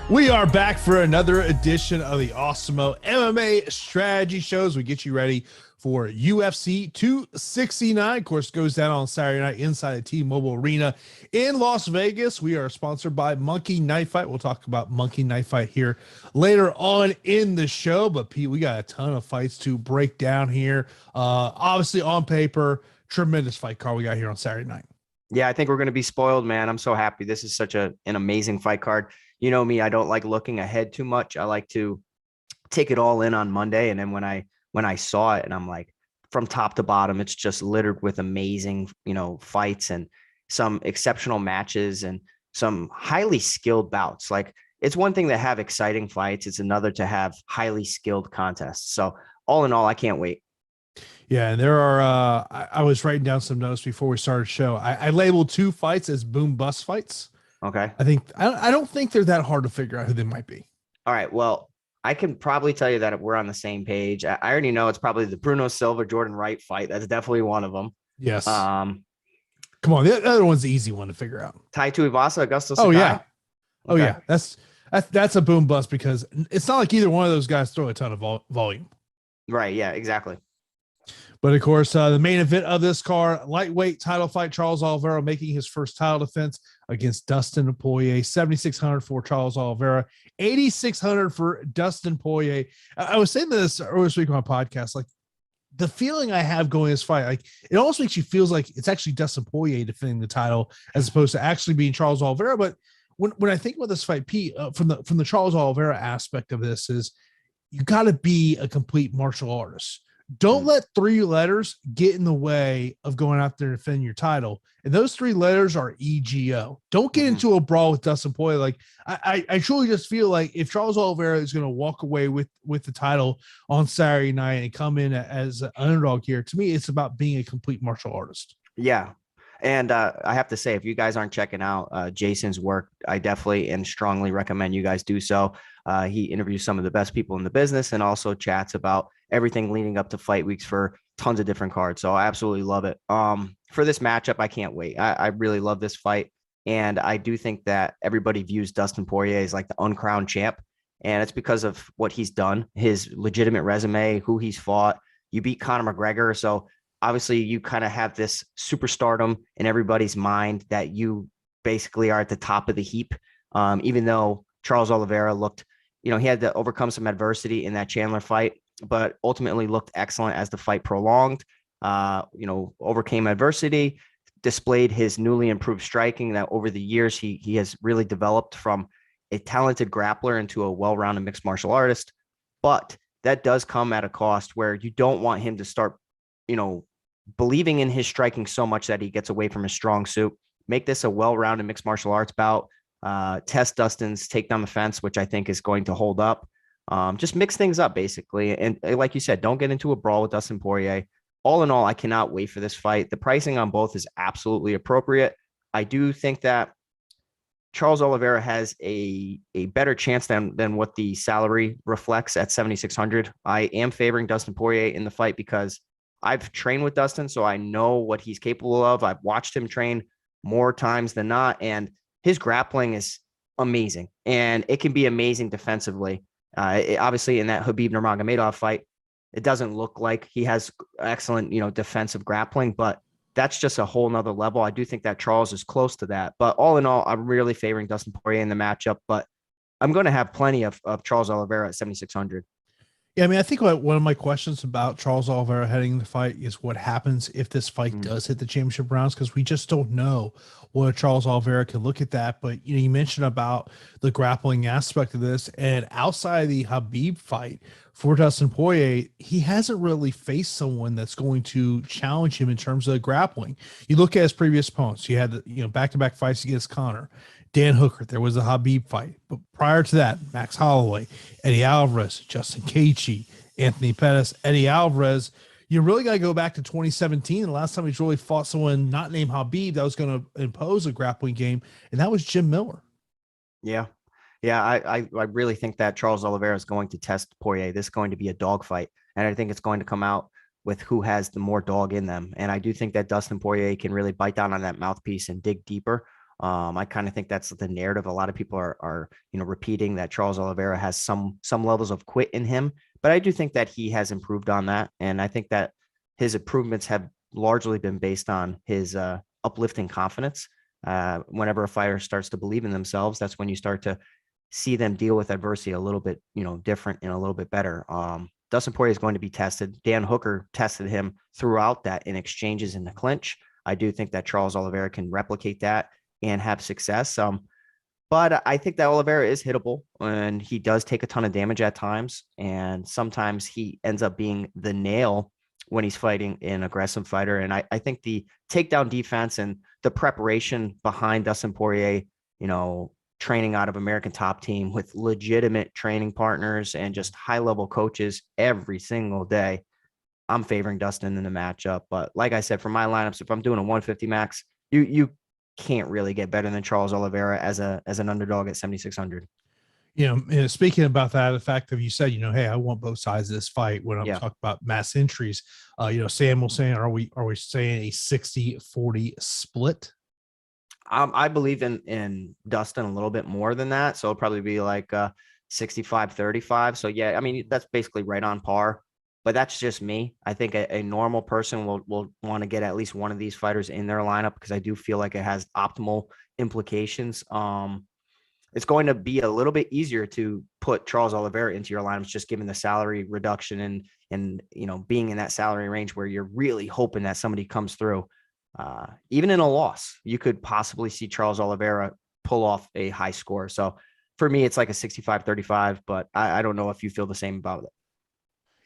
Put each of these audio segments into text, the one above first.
We are back for another edition of the Awesemo MMA strategy shows. We get you ready for UFC 269. Of course, goes down on Saturday night inside the T-Mobile Arena in Las Vegas. We are sponsored by Monkey Knife Fight. We'll talk about Monkey Knife Fight here later on in the show. But Pete, we got a ton of fights to break down here. Obviously, on paper, tremendous fight card we got here on Saturday night. Yeah, I think we're going to be spoiled, man. I'm so happy. This is such an amazing fight card. You know me, I don't like looking ahead too much. I like to take it all in on Monday. And then when I saw it and I'm like, from top to bottom, it's just littered with amazing, fights and some exceptional matches and some highly skilled bouts. Like, it's one thing to have exciting fights. It's another to have highly skilled contests. So all in all, I can't wait. Yeah, and there are I was writing down some notes before we started the show. I labeled two fights as boom bust fights. Okay. I don't think they're that hard to figure out who they might be. All right. Well, I can probably tell you that we're on the same page. I already know it's probably the Bruno Silva, Jordan Wright fight. That's definitely one of them. Yes. Come on, the other one's the easy one to figure out. Tai Tuivasa, Augusto Sakai. Oh yeah. Okay. Oh yeah. That's a boom bust because it's not like either one of those guys throw a ton of volume. Right. Yeah. Exactly. But of course, the main event of this card, lightweight title fight, Charles Oliveira making his first title defense against Dustin Poirier. 7,600 for Charles Oliveira, 8,600 for Dustin Poirier. I was saying this earlier this week on my podcast, like the feeling I have going this fight, like it almost makes you feel like it's actually Dustin Poirier defending the title as opposed to actually being Charles Oliveira. But when I think about this fight, Pete, from the Charles Oliveira aspect of this is you got to be a complete martial artist. Don't let three letters get in the way of going out there and defending your title. And those three letters are EGO. Don't get into a brawl with Dustin Poirier. Like I truly just feel like if Charles Oliveira is going to walk away with the title on Saturday night and come in as an underdog here, to me, it's about being a complete martial artist. Yeah. And I have to say, if you guys aren't checking out Jason's work, I definitely and strongly recommend you guys do so. He interviews some of the best people in the business and also chats about everything leading up to fight weeks for tons of different cards. So I absolutely love it. For this matchup, I can't wait. I really love this fight. And I do think that everybody views Dustin Poirier as like the uncrowned champ. And it's because of what he's done, his legitimate resume, who he's fought. You beat Conor McGregor. So obviously you kind of have this superstardom in everybody's mind that you basically are at the top of the heap. Even though Charles Oliveira looked, he had to overcome some adversity in that Chandler fight, but ultimately looked excellent as the fight prolonged, overcame adversity, displayed his newly improved striking that over the years he has really developed from a talented grappler into a well-rounded mixed martial artist. But that does come at a cost where you don't want him to start, believing in his striking so much that he gets away from his strong suit. Make this a well-rounded mixed martial arts bout. Test Dustin's takedown defense, which I think is going to hold up. Just mix things up, basically. And like you said, don't get into a brawl with Dustin Poirier. All in all, I cannot wait for this fight. The pricing on both is absolutely appropriate. I do think that Charles Oliveira has a better chance than what the salary reflects at 7,600. I am favoring Dustin Poirier in the fight because I've trained with Dustin, so I know what he's capable of. I've watched him train more times than not, and his grappling is amazing, and it can be amazing defensively. Obviously, in that Khabib Nurmagomedov fight, it doesn't look like he has excellent, defensive grappling, but that's just a whole nother level. I do think that Charles is close to that. But all in all, I'm really favoring Dustin Poirier in the matchup, but I'm going to have plenty of Charles Oliveira at 7,600. Yeah, I mean, I think one of my questions about Charles Oliveira heading the fight is what happens if this fight does hit the championship rounds, because we just don't know what Charles Oliveira can look at that. But, you mentioned about the grappling aspect of this, and outside of the Khabib fight for Dustin Poirier, he hasn't really faced someone that's going to challenge him in terms of grappling. You look at his previous opponents. You had, back-to-back fights against Conor. Dan Hooker, there was a Khabib fight. But prior to that, Max Holloway, Eddie Alvarez, Justin Gaethje, Anthony Pettis, Eddie Alvarez. You really got to go back to 2017. The last time he's really fought someone not named Khabib that was going to impose a grappling game, and that was Jim Miller. Yeah. Yeah, I really think that Charles Oliveira is going to test Poirier. This is going to be a dogfight, and I think it's going to come out with who has the more dog in them. And I do think that Dustin Poirier can really bite down on that mouthpiece and dig deeper. I kind of think that's the narrative. A lot of people are repeating that Charles Oliveira has some levels of quit in him, but I do think that he has improved on that. And I think that his improvements have largely been based on his uplifting confidence. Whenever a fighter starts to believe in themselves, that's when you start to see them deal with adversity a little bit, different and a little bit better. Dustin Poirier is going to be tested. Dan Hooker tested him throughout that in exchanges in the clinch. I do think that Charles Oliveira can replicate that and have success. But I think that Oliveira is hittable, and he does take a ton of damage at times. And sometimes he ends up being the nail when he's fighting an aggressive fighter. And I think the takedown defense and the preparation behind Dustin Poirier, training out of American Top Team with legitimate training partners and just high level coaches every single day, I'm favoring Dustin in the matchup. But like I said, for my lineups, if I'm doing a 150 max, you can't really get better than Charles Oliveira as an underdog at 7,600. Speaking about that, the fact that you said, hey, I want both sides of this fight when I'm talking about mass entries, Sam was saying, are we saying a 60-40 split? I believe in Dustin a little bit more than that. So it'll probably be like 65-35. So yeah, I mean, that's basically right on par, but that's just me. I think a normal person will want to get at least one of these fighters in their lineup, because I do feel like it has optimal implications. It's going to be a little bit easier to put Charles Oliveira into your lineups, just given the salary reduction and being in that salary range where you're really hoping that somebody comes through. Even in a loss, you could possibly see Charles Oliveira pull off a high score. So for me, it's like a 65-35, but I don't know if you feel the same about it.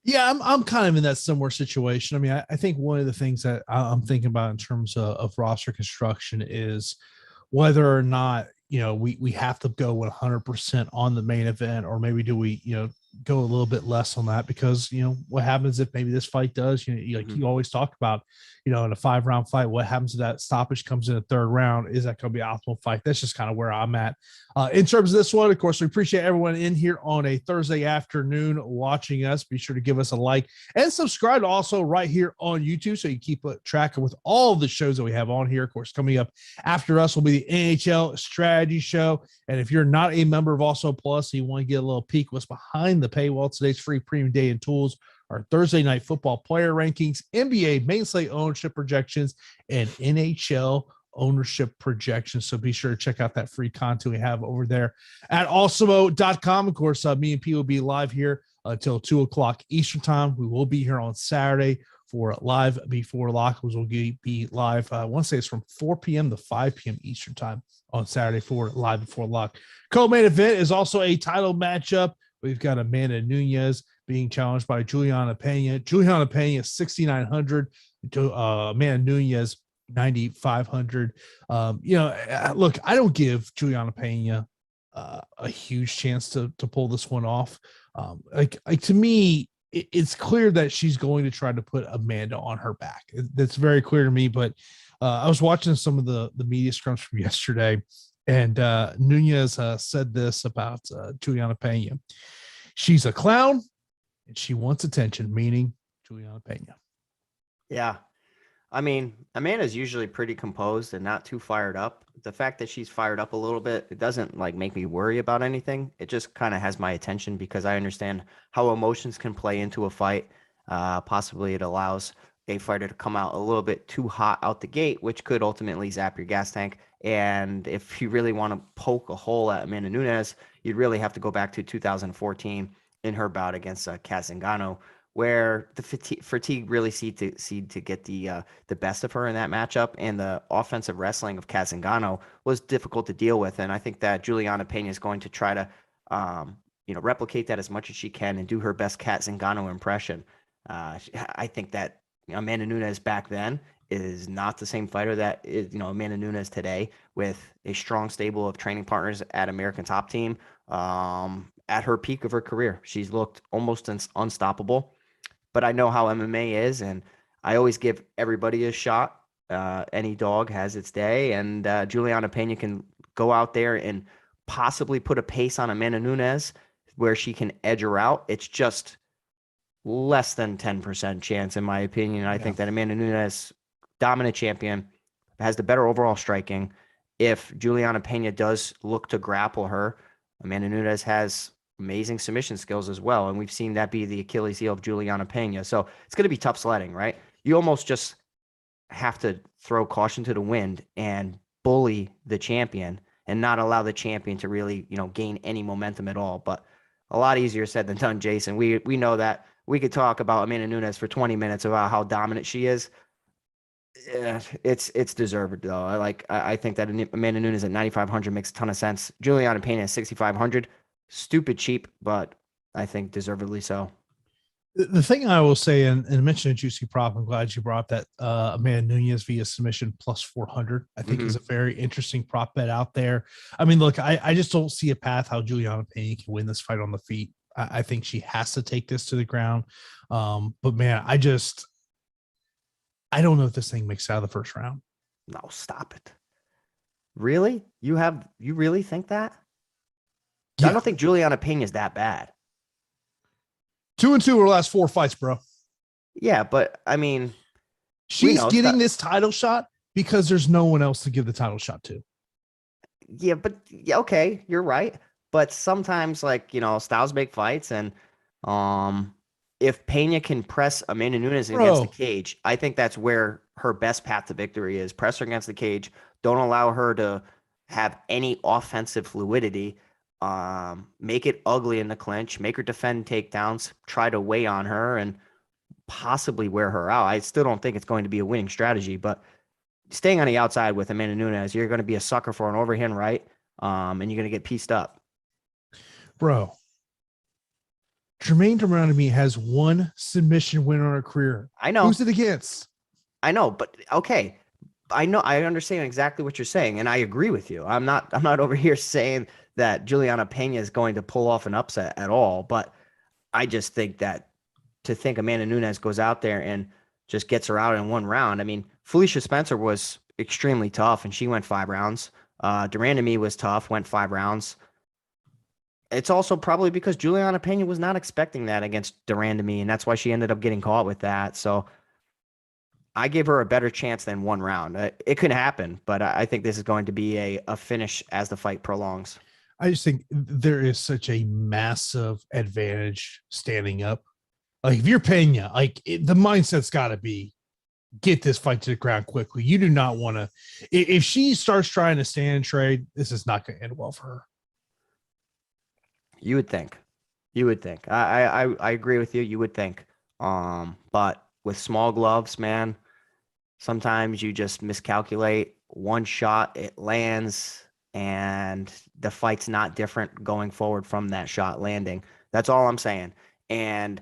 Yeah, I'm kind of in that similar situation. I mean, I think one of the things that I'm thinking about in terms of roster construction is whether or not, we have to go 100% on the main event, or maybe do we, go a little bit less on that, because, what happens if maybe this fight does, you always talk about, in a 5-round fight, what happens if that stoppage comes in the 3rd round? Is that going to be an optimal fight? That's just kind of where I'm at. In terms of this one, of course, we appreciate everyone in here on a Thursday afternoon watching us. Be sure to give us a like and subscribe also right here on YouTube, so you keep track with all the shows that we have on here. Of course, coming up after us will be the NHL Strategy Show. And if you're not a member of Also Plus, and you want to get a little peek what's behind the paywall, today's free premium day and tools, our Thursday night football player rankings, NBA main slate ownership projections, and NHL ownership projections. So be sure to check out that free content we have over there at awesemo.com. Of course, me and P will be live here until 2:00 Eastern time. We will be here on Saturday for Live Before Lock, which will be live. I want to say it's from 4 p.m. to 5 p.m. Eastern time on Saturday for Live Before Lock. Co-main event is also a title matchup. We've got Amanda Nunes being challenged by Juliana Pena. Juliana Pena 6,900 to Amanda Nunes 9,500. Look, I don't give Juliana Pena a huge chance to pull this one off. To me, it's clear that she's going to try to put Amanda on her back. That's very clear to me. But I was watching some of the media scrums from yesterday, and Nunes said this about Juliana Pena. She's a clown and she wants attention, meaning Juliana Pena. Yeah. I mean, Amanda's usually pretty composed and not too fired up. The fact that she's fired up a little bit, it doesn't make me worry about anything. It just kind of has my attention, because I understand how emotions can play into a fight. Possibly it allows a fighter to come out a little bit too hot out the gate, which could ultimately zap your gas tank. And if you really want to poke a hole at Amanda Nunes, you'd really have to go back to 2014 in her bout against Kat Zingano, where the fatigue really seemed to get the best of her in that matchup, and the offensive wrestling of Kat Zingano was difficult to deal with. And I think that Juliana Pena is going to try to replicate that as much as she can and do her best Kat Zingano impression. I think that Amanda Nunes back then is not the same fighter that is, Amanda Nunes today, with a strong stable of training partners at American Top Team. At her peak of her career, she's looked almost unstoppable. But I know how MMA is, and I always give everybody a shot. Any dog has its day, and Juliana Pena can go out there and possibly put a pace on Amanda Nunes where she can edge her out. It's just less than 10% chance, in my opinion. I think that Amanda Nunes, dominant champion, has the better overall striking, if Juliana Pena does look to grapple her, Amanda Nunes has amazing submission skills as well. And we've seen that be the Achilles heel of Juliana Pena. So it's going to be tough sledding, right? You almost just have to throw caution to the wind and bully the champion and not allow the champion to really, gain any momentum at all. But a lot easier said than done, Jason. We know that. We could talk about Amanda Nunes for 20 minutes about how dominant she is. Yeah, it's deserved though. I think that Amanda Nunes at 9,500 makes a ton of sense. Juliana Pena at 6,500, stupid cheap, but I think deservedly so. The thing I will say, and mention a juicy prop, I'm glad you brought that Amanda Nunes via submission plus 400, I think is a very interesting prop bet out there. I mean, look, I just don't see a path how Juliana Pena can win this fight on the feet. I think she has to take this to the ground. But man, I don't know if this thing makes it out of the first round. No, stop it. Really? You really think that? Yeah. I don't think Juliana Pena is that bad. 2-2 her last 4 fights, bro. Yeah, but I mean, she's getting this title shot because there's no one else to give the title shot to. Yeah, but okay, you're right. But sometimes, styles make fights, and if Pena can press Amanda Nunes against the cage, I think that's where her best path to victory is. Press her against the cage. Don't allow her to have any offensive fluidity. Make it ugly in the clinch. Make her defend takedowns. Try to weigh on her and possibly wear her out. I still don't think it's going to be a winning strategy, but staying on the outside with Amanda Nunes, you're going to be a sucker for an overhand right, and you're going to get pieced up. Bro, Jermaine Durandamy has 1 submission win on her career. I know. Who's it against? I know, but okay. I know. I understand exactly what you're saying, and I agree with you. I'm not over here saying that Juliana Pena is going to pull off an upset at all, but I just think that to think Amanda Nunes goes out there and just gets her out in 1 round. I mean, Felicia Spencer was extremely tough, and she went 5 rounds. Durandamy was tough, went 5 rounds. It's also probably because Juliana Pena was not expecting that against Durandamy, and that's why she ended up getting caught with that. So I gave her a better chance than 1 round. It could happen, but I think this is going to be a finish as the fight prolongs. I just think there is such a massive advantage standing up. Like if you're Pena, the mindset's got to be get this fight to the ground quickly. You do not want to. If she starts trying to stand and trade, this is not going to end well for her. You would think. I agree with you. You would think. But with small gloves, man, sometimes you just miscalculate. 1 shot, it lands, and the fight's not different going forward from that shot landing. That's all I'm saying. And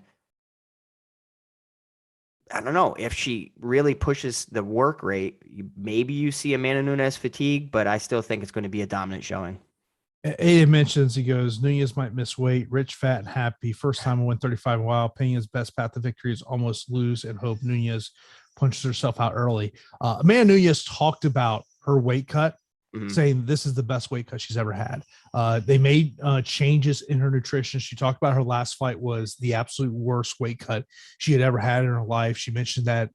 I don't know if she really pushes the work rate. Maybe you see Amanda Nunes fatigue, but I still think it's going to be a dominant showing. Aiden mentions, he goes, Nunez might miss weight, rich, fat, and happy. First time I went 35 a while. Pena's best path to victory is almost lose and hope Nunez punches herself out early. Amanda Nunes talked about her weight cut, saying this is the best weight cut she's ever had. They made changes in her nutrition. She talked about her last fight was the absolute worst weight cut she had ever had in her life. She mentioned that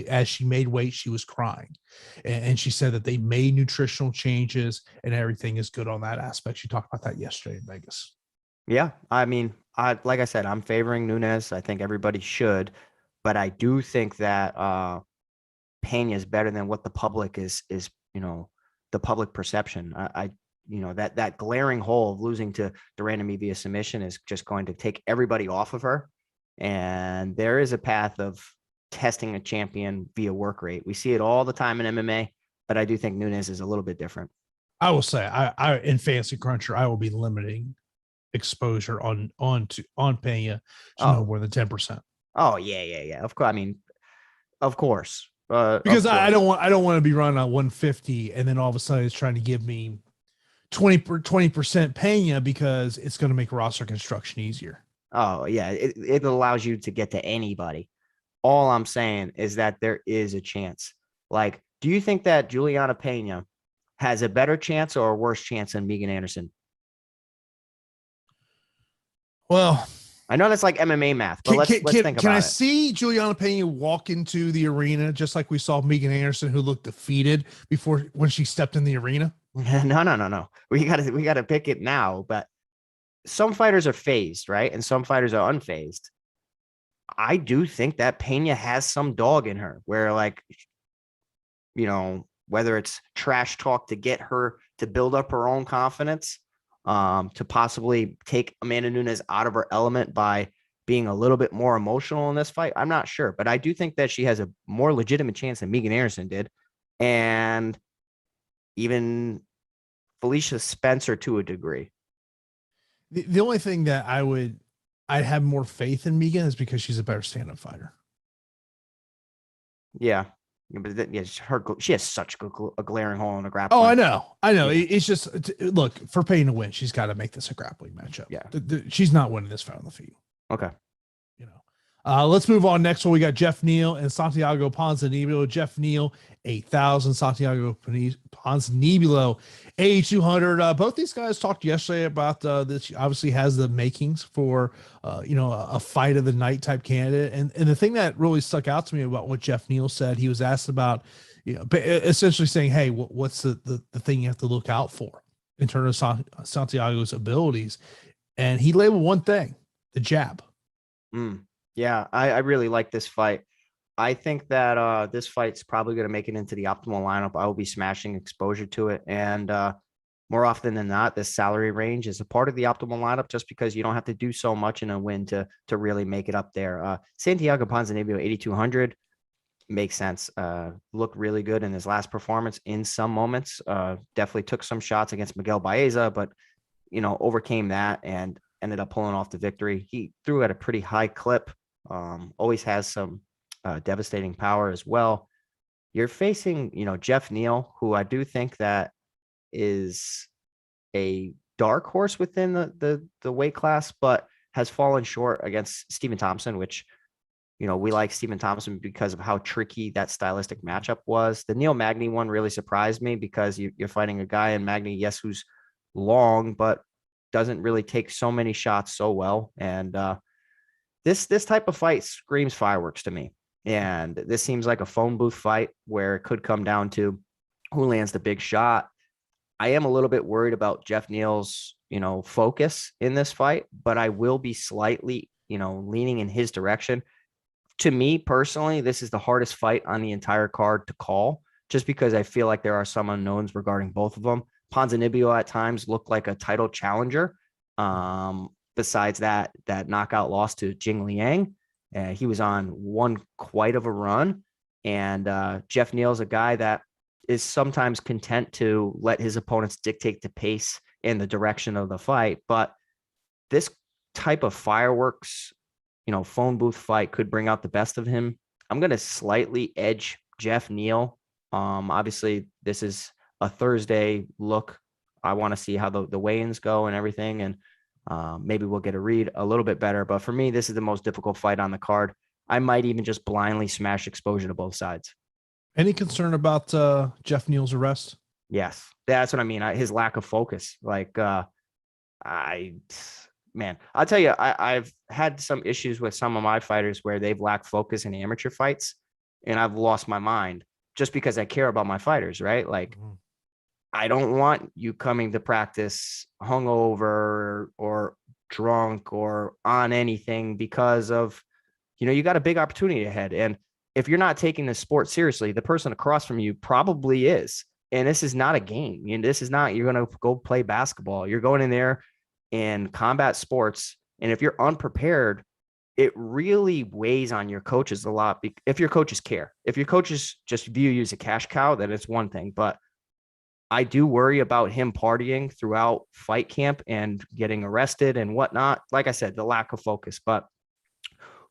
as she made weight, she was crying. And she said that they made nutritional changes and everything is good on that aspect. She talked about that yesterday in Vegas. Yeah. I mean, like I said, I'm favoring Nunes. I think everybody should, but I do think that Pena is better than what the public is, the public perception. That glaring hole of losing to Durandamy via submission is just going to take everybody off of her. And there is a path of testing a champion via work rate. We see it all the time in MMA, but I do think Nunes is a little bit different. I will say, I in Fantasy Cruncher, I will be limiting exposure on Pena to no more than 10%. Oh yeah. Of course. I mean, of course. Because I don't want to be running on 150 and then all of a sudden it's trying to give me 20% Pena because it's going to make roster construction easier. Oh yeah, it allows you to get to anybody. All I'm saying is that there is a chance. Like, do you think that Juliana Pena has a better chance or a worse chance than Megan Anderson? Well, I know that's like MMA math, but let's think about it. Can I see Juliana Pena walk into the arena just like we saw Megan Anderson, who looked defeated when she stepped in the arena? No. We gotta pick it now. But some fighters are phased, right? And some fighters are unfazed. I do think that Pena has some dog in her where, like, whether it's trash talk to get her to build up her own confidence, to possibly take Amanda Nunes out of her element by being a little bit more emotional in this fight. I'm not sure, but I do think that she has a more legitimate chance than Megan Anderson did. And even Felicia Spencer to a degree. The only thing that I'd have more faith in Megan is because she's a better stand-up fighter. Yeah. But she has such a glaring hole in the grappling. Oh, I know. Yeah. It's just, look, for Payne to win, she's got to make this a grappling matchup. Yeah. She's not winning this fight on the feet. Okay. Let's move on. Next one, we got Jeff Neal and Santiago Ponzinibio. Jeff Neal, 8,000. Santiago Ponzinibio, 8,200. Both these guys talked yesterday about this. Obviously has the makings for, a fight of the night type candidate. And the thing that really stuck out to me about what Jeff Neal said, he was asked about, essentially saying, hey, what's the thing you have to look out for in terms of Santiago's abilities? And he labeled one thing, the jab. Yeah, I really like this fight. I think that this fight's probably going to make it into the optimal lineup. I will be smashing exposure to it. And more often than not, this salary range is a part of the optimal lineup just because you don't have to do so much in a win to really make it up there. Santiago Ponzinibio, 8,200 makes sense. Looked really good in his last performance in some moments. Definitely took some shots against Miguel Baeza, but, overcame that and ended up pulling off the victory. He threw at a pretty high clip. Always has some devastating power as well. You're facing, Jeff Neal, who I do think that is a dark horse within the weight class, but has fallen short against Stephen Thompson, which, we like Stephen Thompson because of how tricky that stylistic matchup was. The Neil Magny one really surprised me because you're fighting a guy in Magny, yes, who's long, but doesn't really take so many shots so well. And this type of fight screams fireworks to me. And this seems like a phone booth fight where it could come down to who lands the big shot. I am a little bit worried about Jeff Neal's, focus in this fight, but I will be slightly, leaning in his direction. To me personally, this is the hardest fight on the entire card to call, just because I feel like there are some unknowns regarding both of them. Ponzinibio at times looked like a title challenger. Besides that knockout loss to Jing Liang, he was on one quite of a run. And Jeff Neal's a guy that is sometimes content to let his opponents dictate the pace and the direction of the fight. But this type of fireworks, phone booth fight could bring out the best of him. I'm going to slightly edge Jeff Neal. Obviously, this is a Thursday look. I want to see how the weigh-ins go and everything. And maybe we'll get a read a little bit better. But for me, this is the most difficult fight on the card. I might even just blindly smash exposure to both sides. Any concern about Jeff Neal's arrest? Yes, that's what I mean. His lack of focus. I'll tell you, I've had some issues with some of my fighters where they've lacked focus in amateur fights, and I've lost my mind just because I care about my fighters, right? I don't want you coming to practice hungover or drunk or on anything because of, you got a big opportunity ahead. And if you're not taking the sport seriously, the person across from you probably is. And this is not a game. This is not, you're going to go play basketball. You're going in there in combat sports. And if you're unprepared, it really weighs on your coaches a lot. If your coaches care, if your coaches just view you as a cash cow, then it's one thing. But I do worry about him partying throughout fight camp and getting arrested and whatnot. Like I said, the lack of focus, but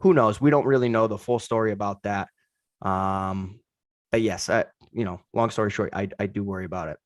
who knows? We don't really know the full story about that. But yes, long story short, I do worry about it.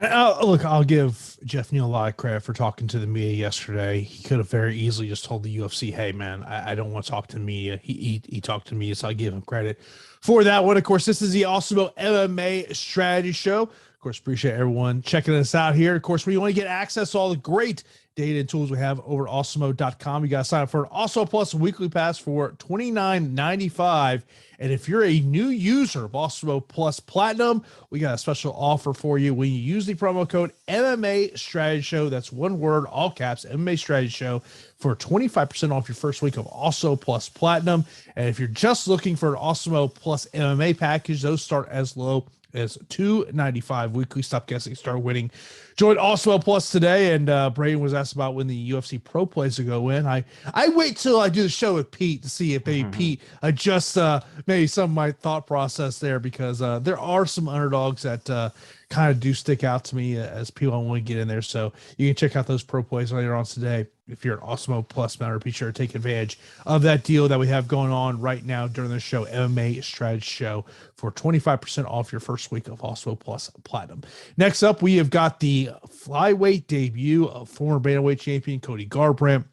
Look, I'll give Jeff Neal a lot of credit for talking to the media yesterday. He could have very easily just told the UFC, hey, man, I don't want to talk to the media. He talked to me, so I give him credit for that one. Of course, this is the Awesemo MMA Strategy Show. Of course, appreciate everyone checking us out here. Of course, when you want to get access to all the great data and tools we have over at Awesemo.com, you got to sign up for an Awesemo Plus weekly pass for $29.95. And if you're a new user of Awesemo Plus Platinum, we got a special offer for you when you use the promo code MMA Strategy Show. That's one word, all caps, MMA Strategy Show, for 25% off your first week of Awesemo Plus Platinum. And if you're just looking for an Awesemo Plus MMA package, those start as low as $2.95 weekly. Stop guessing, start winning. Join Awesemo Plus today. And Braden was asked about when the UFC pro plays to go in. I wait till I do the show with Pete to see if maybe Pete adjusts maybe some of my thought process there, because there are some underdogs that kind of do stick out to me as people I want to get in there. So you can check out those pro plays later on today. If you're an Awesemo Plus member, be sure to take advantage of that deal that we have going on right now during the show, MMA Strategy Show, for 25% off your first week of Awesemo Plus Platinum. Next up, we have got the flyweight debut of former bantamweight champion Cody Garbrandt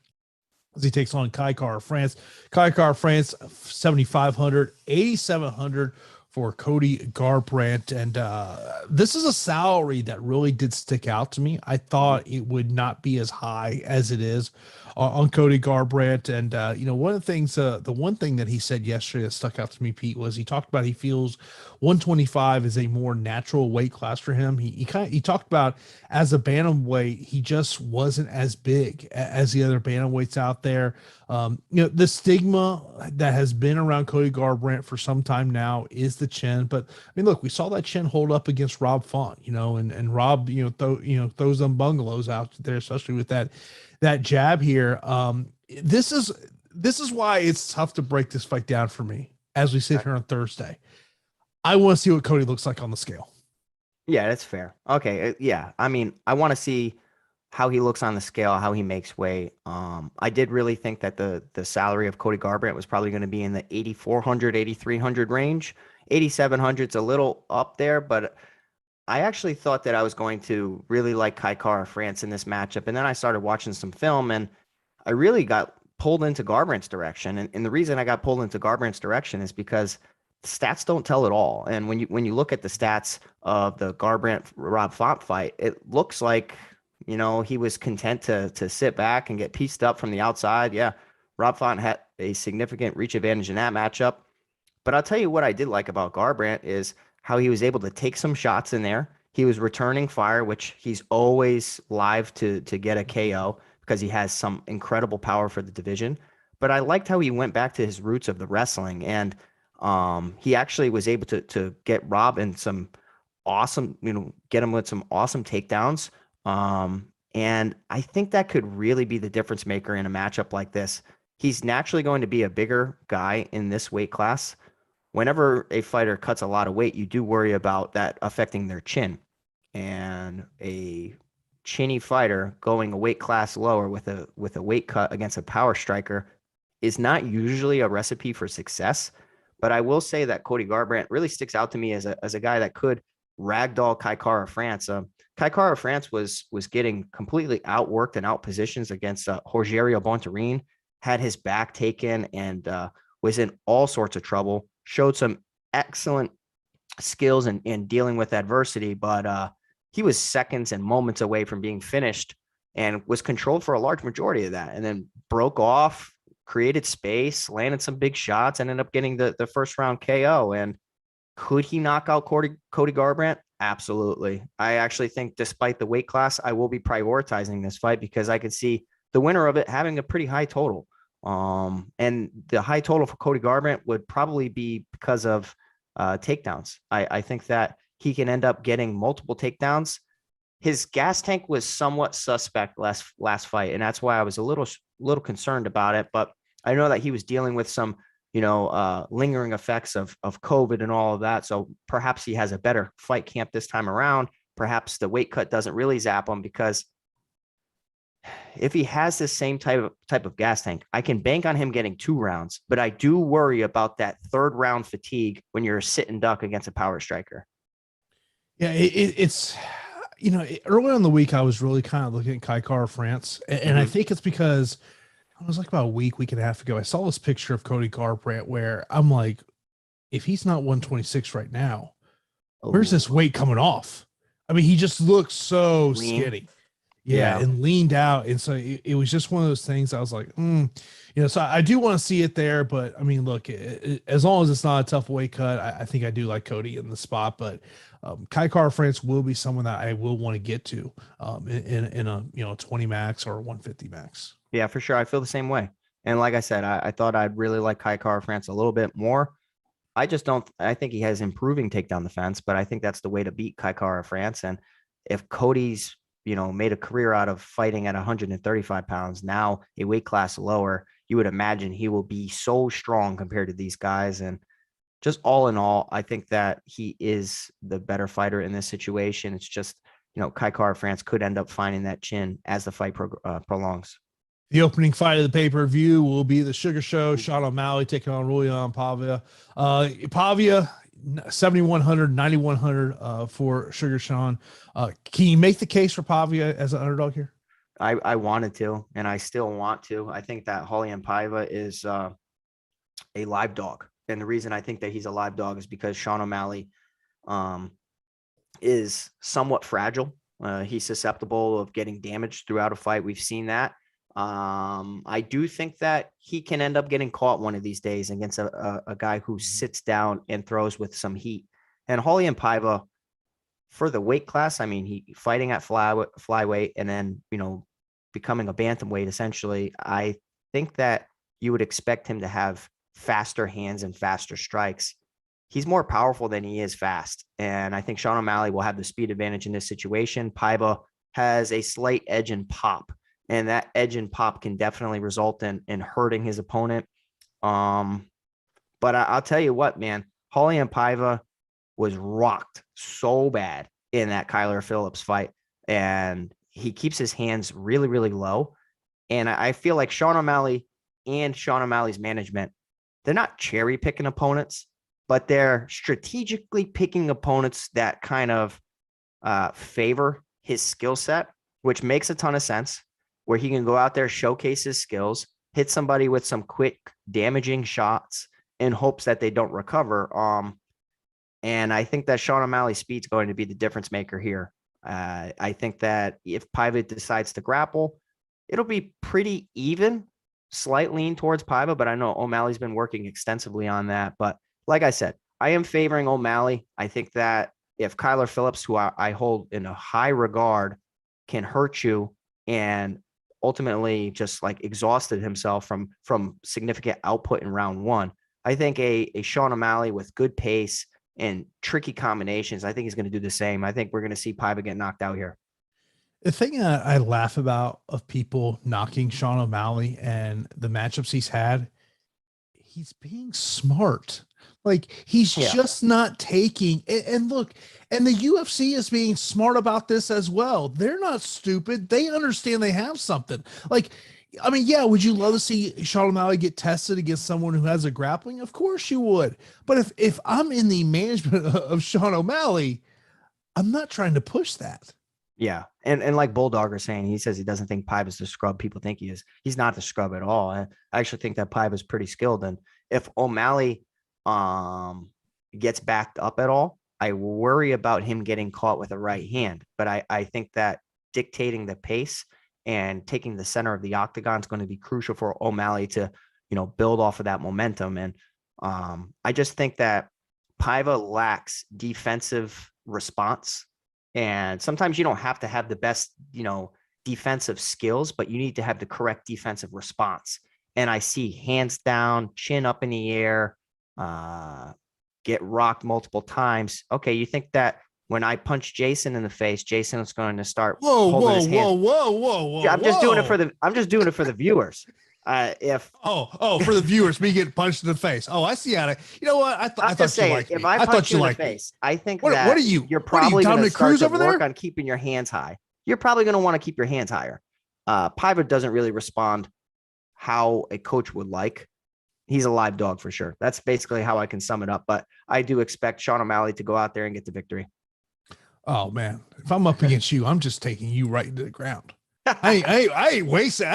as he takes on Kai Kara-France. Kai Kara-France, 7,500, 8,700 for Cody Garbrandt. And this is a salary that really did stick out to me. I thought it would not be as high as it is on Cody Garbrandt. And, one of the things, the one thing that he said yesterday that stuck out to me, Pete, was he talked about he feels 125 is a more natural weight class for him. He talked about as a bantamweight, he just wasn't as big as the other bantamweights out there. The stigma that has been around Cody Garbrandt for some time now is the chin. But I mean, look, we saw that chin hold up against Rob Font, and Rob, throws them bungalows out there, especially with that jab here. This is why it's tough to break this fight down for me as we sit here on Thursday. I want to see what Cody looks like on the scale. Yeah, that's fair. Okay. Yeah. I mean, I want to see how he looks on the scale, how he makes weight. I did really think that the salary of Cody Garbrandt was probably going to be in the 8,400, 8,300 range. 8,700 is a little up there, but I actually thought that I was going to really like Kai Kara-France in this matchup. And then I started watching some film and I really got pulled into Garbrandt's direction. And the reason I got pulled into Garbrandt's direction is because the stats don't tell it all. And when you look at the stats of the Garbrandt Rob Font fight, it looks like, he was content to sit back and get pieced up from the outside. Yeah, Rob Font had a significant reach advantage in that matchup. But I'll tell you what I did like about Garbrandt is how he was able to take some shots in there. He was returning fire, which he's always live to get a KO because he has some incredible power for the division. But I liked how he went back to his roots of the wrestling, and he actually was able to get Rob in some awesome, get him with some awesome takedowns. And I think that could really be the difference maker in a matchup like this. He's naturally going to be a bigger guy in this weight class. Whenever a fighter cuts a lot of weight, you do worry about that affecting their chin. And a chinny fighter going a weight class lower with a weight cut against a power striker is not usually a recipe for success. But I will say that Cody Garbrandt really sticks out to me as a guy that could ragdoll Kai Kara-France. Kai Kara-France was getting completely outworked and outpositioned against Rogerio Bontorin, had his back taken, and was in all sorts of trouble. Showed some excellent skills in dealing with adversity, but he was seconds and moments away from being finished and was controlled for a large majority of that, and then broke off, created space, landed some big shots, and ended up getting the first round KO. And could he knock out Cody Garbrandt? Absolutely. I actually think despite the weight class, I will be prioritizing this fight because I could see the winner of it having a pretty high total. And the high total for Cody Garbrandt would probably be because of takedowns. I think that he can end up getting multiple takedowns. His gas tank was somewhat suspect last fight, and that's why I was a little concerned about it. But I know that he was dealing with some, lingering effects of COVID and all of that. So perhaps he has a better fight camp this time around. Perhaps the weight cut doesn't really zap him, because if he has this same type of gas tank, I can bank on him getting 2 rounds, but I do worry about that 3rd round fatigue when you're a sit and duck against a power striker. Yeah, it's early in the week, I was really kind of looking at Kai Kara-France, and I think it's because it was like about a week and a half ago, I saw this picture of Cody Garbrandt where I'm like, if he's not 126 right now, where's this weight coming off? I mean, he just looked so Lean. skinny. Yeah, and leaned out. And so it was just one of those things. I was like, so I do want to see it there. But I mean, look, as long as it's not a tough weight cut, I think I do like Cody in the spot. But Kai Kara-France will be someone that I will want to get to in a 20 max or 150 max. Yeah, for sure. I feel the same way. And like I said, I thought I'd really like Kai Kara-France a little bit more. I think he has improving takedown defense, but I think that's the way to beat Kai Kara-France. And if Cody's, made a career out of fighting at 135 pounds, now a weight class lower, you would imagine he will be so strong compared to these guys. And just all in all, I think that he is the better fighter in this situation. It's just, Kai Kara-France could end up finding that chin as the fight prolongs. The opening fight of the pay-per-view will be the Sugar Show. Sean O'Malley taking on Raulian Paiva. Paiva, 7,100, 9,100 for Sugar Sean. Can you make the case for Paiva as an underdog here? I wanted to, and I still want to. I think that Raulian Paiva is a live dog. And the reason I think that he's a live dog is because Sean O'Malley is somewhat fragile. He's susceptible of getting damaged throughout a fight. We've seen that. I do think that he can end up getting caught one of these days against a guy who sits down and throws with some heat. And Raulian Paiva, for the weight class, I mean, he fighting at flyweight and then, becoming a bantamweight, essentially, I think that you would expect him to have faster hands and faster strikes. He's more powerful than he is fast. And I think Sean O'Malley will have the speed advantage in this situation. Paiva has a slight edge and pop. And that edge and pop can definitely result in hurting his opponent. But I'll tell you what, man, Raulian Paiva was rocked so bad in that Kyler Phillips fight. And he keeps his hands really, really low. And I feel like Sean O'Malley and Sean O'Malley's management, they're not cherry picking opponents, but they're strategically picking opponents that kind of favor his skill set, which makes a ton of sense, where he can go out there, showcase his skills, hit somebody with some quick damaging shots in hopes that they don't recover. And I think that Sean O'Malley's speed is going to be the difference maker here. I think that if Paiva decides to grapple, it'll be pretty even, slight lean towards Paiva, but I know O'Malley's been working extensively on that. But like I said, I am favoring O'Malley. I think that if Kyler Phillips, who I hold in a high regard, can hurt you and ultimately just like exhausted himself from significant output in round one, I think a Sean O'Malley with good pace and tricky combinations, I think he's going to do the same. I think we're going to see Paiva get knocked out here. The thing I laugh about of people knocking Sean O'Malley and the matchups he's had, he's being smart. Like he's just not taking and look, and the UFC is being smart about this as well. They're not stupid. They understand they have something. Like, I mean, yeah, would you love to see Sean O'Malley get tested against someone who has a grappling? Of course you would. But if I'm in the management of Sean O'Malley, I'm not trying to push that. Yeah. And like Bulldogger saying, he says he doesn't think Paiva's the scrub people think he is. He's not the scrub at all. I actually think that Paiva's pretty skilled. And if O'Malley gets backed up at all, I worry about him getting caught with a right hand. But I think that dictating the pace and taking the center of the octagon is going to be crucial for O'Malley to, build off of that momentum. And I just think that Paiva lacks defensive response. And sometimes you don't have to have the best, defensive skills, but you need to have the correct defensive response. And I see hands down, chin up in the air, get rocked multiple times. Okay, you think that when I punch Jason in the face, Jason is going to start holding his hand. Whoa. I'm just doing it for the viewers. For the viewers, me getting punched in the face. Oh, I see how to. You know what? I thought you liked me. If I punch you in the face, I think what are you? You're probably going to start Cruz to over work there? on keeping your hands high. You're probably going to want to keep your hands higher. Paiva doesn't really respond how a coach would like. He's a live dog for sure. That's basically how I can sum it up. But I do expect Sean O'Malley to go out there and get the victory. Oh man, if I'm up against you, I'm just taking you right into the ground. I ain't wasting.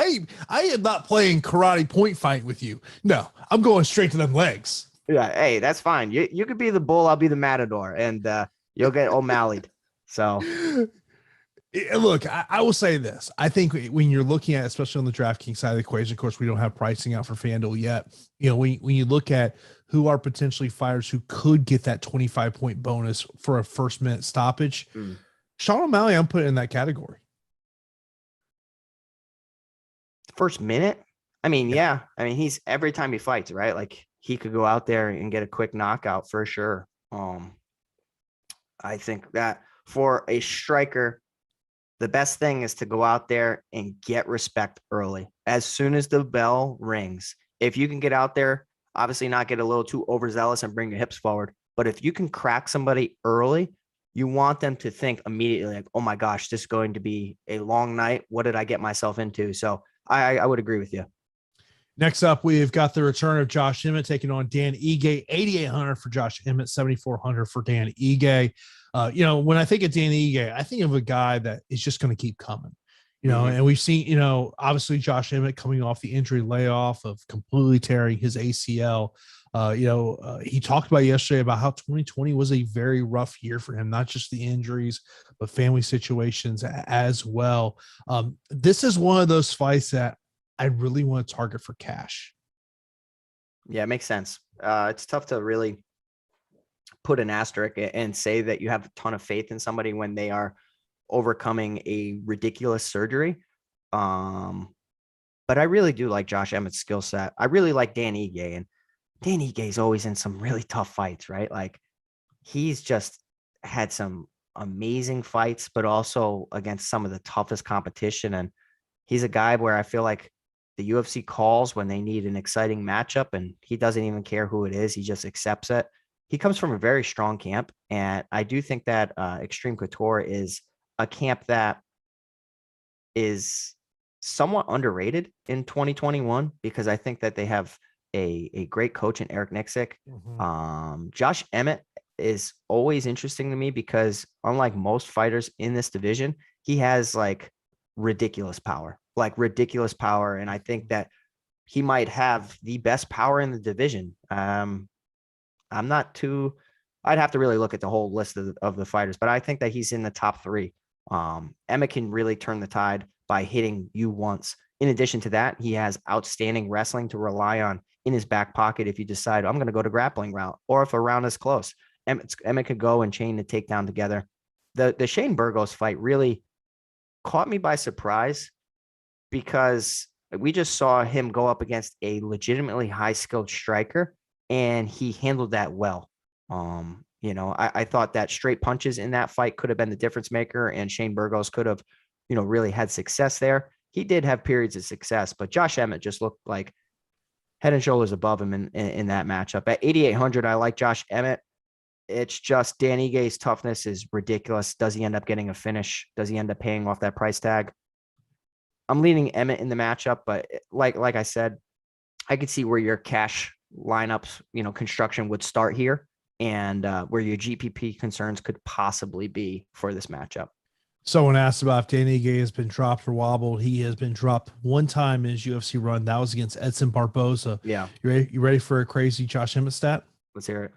I am not playing karate point fight with you. No, I'm going straight to them legs. Yeah, hey, that's fine. You could be the bull, I'll be the matador, and you'll get O'Malley'd. So look, I will say this. I think when you're looking at, especially on the DraftKings side of the equation, of course, we don't have pricing out for FanDuel yet. You know, when you look at who are potentially fighters who could get that 25-point bonus for a first minute stoppage, Sean O'Malley, I'm putting in that category. First minute? I mean, yeah. I mean, he's every time he fights, right? Like he could go out there and get a quick knockout for sure. I think that for a striker, the best thing is to go out there and get respect early. As soon as the bell rings, if you can get out there, obviously not get a little too overzealous and bring your hips forward. But if you can crack somebody early, you want them to think immediately like, oh my gosh, this is going to be a long night. What did I get myself into? So I would agree with you. Next up, we've got the return of Josh Emmett taking on Dan Ige. 8,800 for Josh Emmett, 7,400 for Dan Ige. You know, when I think of Dan Ige, I think of a guy that is just going to keep coming. You know, and we've seen, you know, obviously Josh Emmett coming off the injury layoff of completely tearing his ACL. He talked about yesterday about how 2020 was a very rough year for him, not just the injuries, but family situations as well. This is one of those fights that I really want to target for cash. Yeah, it makes sense. It's tough to really put an asterisk and say that you have a ton of faith in somebody when they are overcoming a ridiculous surgery. But I really do like Josh Emmett's skill set. I really like Dan Ige, and Dan Ige is always in some really tough fights, right? Like he's just had some amazing fights, but also against some of the toughest competition. And he's a guy where I feel like the UFC calls when they need an exciting matchup, and he doesn't even care who it is. He just accepts it. He comes from a very strong camp. And I do think that Extreme Couture is a camp that is somewhat underrated in 2021, because I think that they have a great coach in Eric Nixick. Josh Emmett is always interesting to me because unlike most fighters in this division, he has like ridiculous power. And I think that he might have the best power in the division. I'd have to really look at the whole list of the fighters, but I think that he's in the top three. Emmett can really turn the tide by hitting you once. In addition to that, he has outstanding wrestling to rely on in his back pocket if you decide, I'm going to go to grappling route, or if a round is close. Emmett could go and chain the takedown together. The Shane Burgos fight really caught me by surprise, because we just saw him go up against a legitimately high-skilled striker, and he handled that well. I thought that straight punches in that fight could have been the difference maker, and Shane Burgos could have, really had success there. He did have periods of success, but Josh Emmett just looked like head and shoulders above him in that matchup. At 8,800, I like Josh Emmett. It's just Dan Ige's toughness is ridiculous. Does he end up getting a finish? Does he end up paying off that price tag? I'm leaning Emmett in the matchup, but like I said, I could see where your cash lineups, construction would start here, and where your GPP concerns could possibly be for this matchup. Someone asked about if Dan Ige has been dropped or wobbled. He has been dropped one time in his UFC run. That was against Edson Barboza. Yeah. You ready for a crazy Josh Emmett stat? Let's hear it.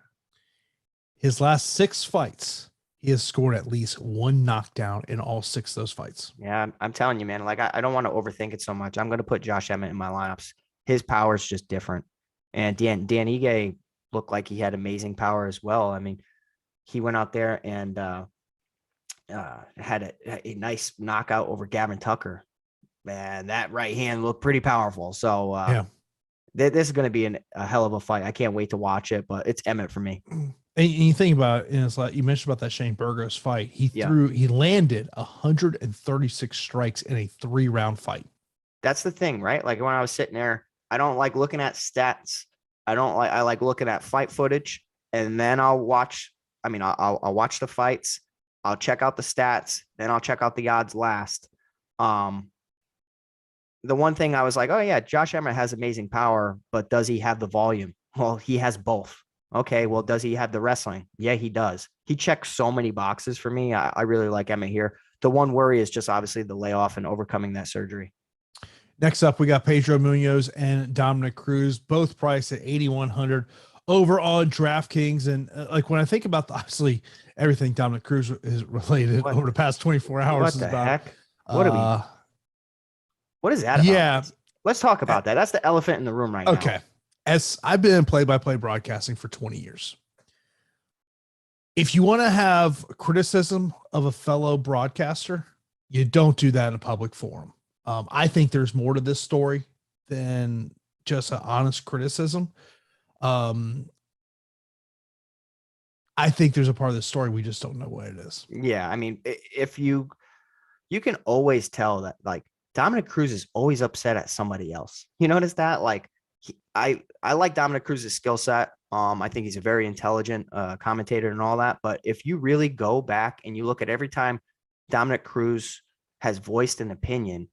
His last 6 fights, he has scored at least one knockdown in all 6 of those fights. Yeah, I'm telling you, man, like I don't want to overthink it so much. I'm going to put Josh Emmett in my lineups. His power is just different. And Dan Ige looked like he had amazing power as well. I mean, he went out there and had a nice knockout over Garbrandt Tucker. Man, that right hand looked pretty powerful. So this is going to be a hell of a fight. I can't wait to watch it, but it's Emmett for me. And you think about it, and it's like you mentioned about that Shane Burgos fight. He landed 136 strikes in a 3-round fight. That's the thing, right? Like when I was sitting there, I don't like looking at stats. I like looking at fight footage, and then I'll watch the fights. I'll check out the stats, then I'll check out the odds last. The one thing I was like, oh yeah, Josh Emmett has amazing power, but does he have the volume? Well, he has both. Okay, well, does he have the wrestling? Yeah, he does. He checks so many boxes for me. I really like Emmett here. The one worry is just obviously the layoff and overcoming that surgery. Next up, we got Pedro Munhoz and Dominic Cruz, both priced at 8,100. over on DraftKings. And like when I think about obviously everything Dominic Cruz is related over the past 24 hours. What is the about, heck? What is that yeah. about? Let's talk about that. That's the elephant in the room right now. Okay. As I've been in play-by-play broadcasting for 20 years. If you want to have criticism of a fellow broadcaster, you don't do that in a public forum. I think there's more to this story than just an honest criticism. I think there's a part of the story we just don't know what it is. Yeah, I mean, if you can always tell that like Dominic Cruz is always upset at somebody else. You notice that? Like I like Dominic Cruz's skill set. I think he's a very intelligent commentator and all that. But if you really go back and you look at every time Dominic Cruz has voiced an opinion,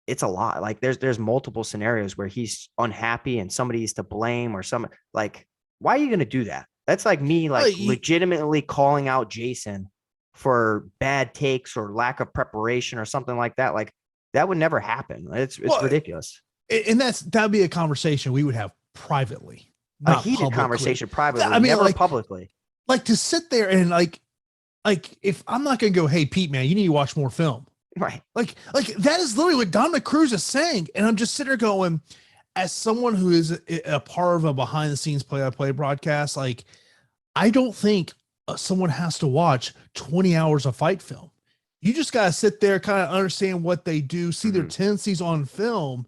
it's a lot. Like there's multiple scenarios where he's unhappy and somebody's to blame or some like, why are you going to do that? That's like me, like legitimately calling out Jason for bad takes or lack of preparation or something like that. Like that would never happen. It's ridiculous. And that'd be a conversation we would have privately. A heated publicly. Conversation privately. I mean, never like, publicly. Like to sit there and like if I'm not going to go, hey, Pete, man, you need to watch more film. Right. Like that is literally what Dominic Cruz is saying. And I'm just sitting there going, as someone who is a part of a behind the scenes play-by-play broadcast, like I don't think someone has to watch 20 hours of fight film. You just got to sit there, kind of understand what they do, see their tendencies on film.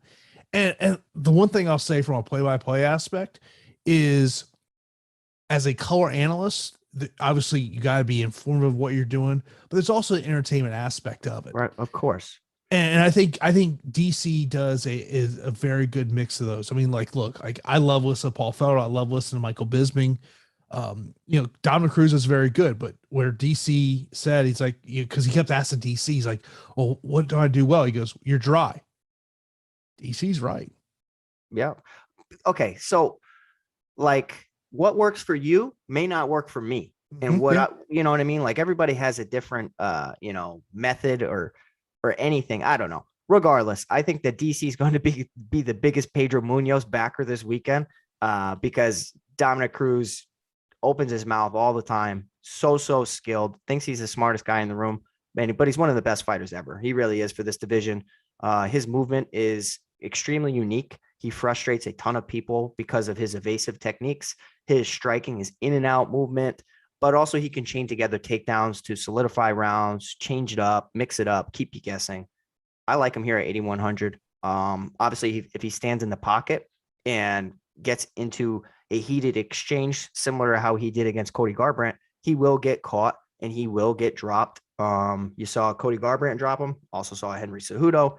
And the one thing I'll say from a play-by-play aspect is as a color analyst, obviously you got to be informed of what you're doing, but there's also the entertainment aspect of it. Right. Of course. And I think DC does is a very good mix of those. I mean, like, look, like I love listening to Paul Felder. I love listening to Michael Bisping. Dominic Cruz is very good, but where DC said, he's like, because he kept asking DC, he's like, well, what do I do well? He goes, you're dry. DC's right. Yeah. Okay. So like what works for you may not work for me. And you know what I mean? Like everybody has a different, method or anything. I don't know. Regardless, I think that DC is going to be the biggest Pedro Munhoz backer this weekend because Dominic Cruz opens his mouth all the time. So skilled, thinks he's the smartest guy in the room, but he's one of the best fighters ever. He really is for this division. His movement is extremely unique. He frustrates a ton of people because of his evasive techniques. His striking is in and out movement, but also he can chain together takedowns to solidify rounds, change it up, mix it up, keep you guessing. I like him here at 8,100. Obviously, if he stands in the pocket and gets into a heated exchange, similar to how he did against Cody Garbrandt, he will get caught and he will get dropped. You saw Cody Garbrandt drop him. Also saw Henry Cejudo.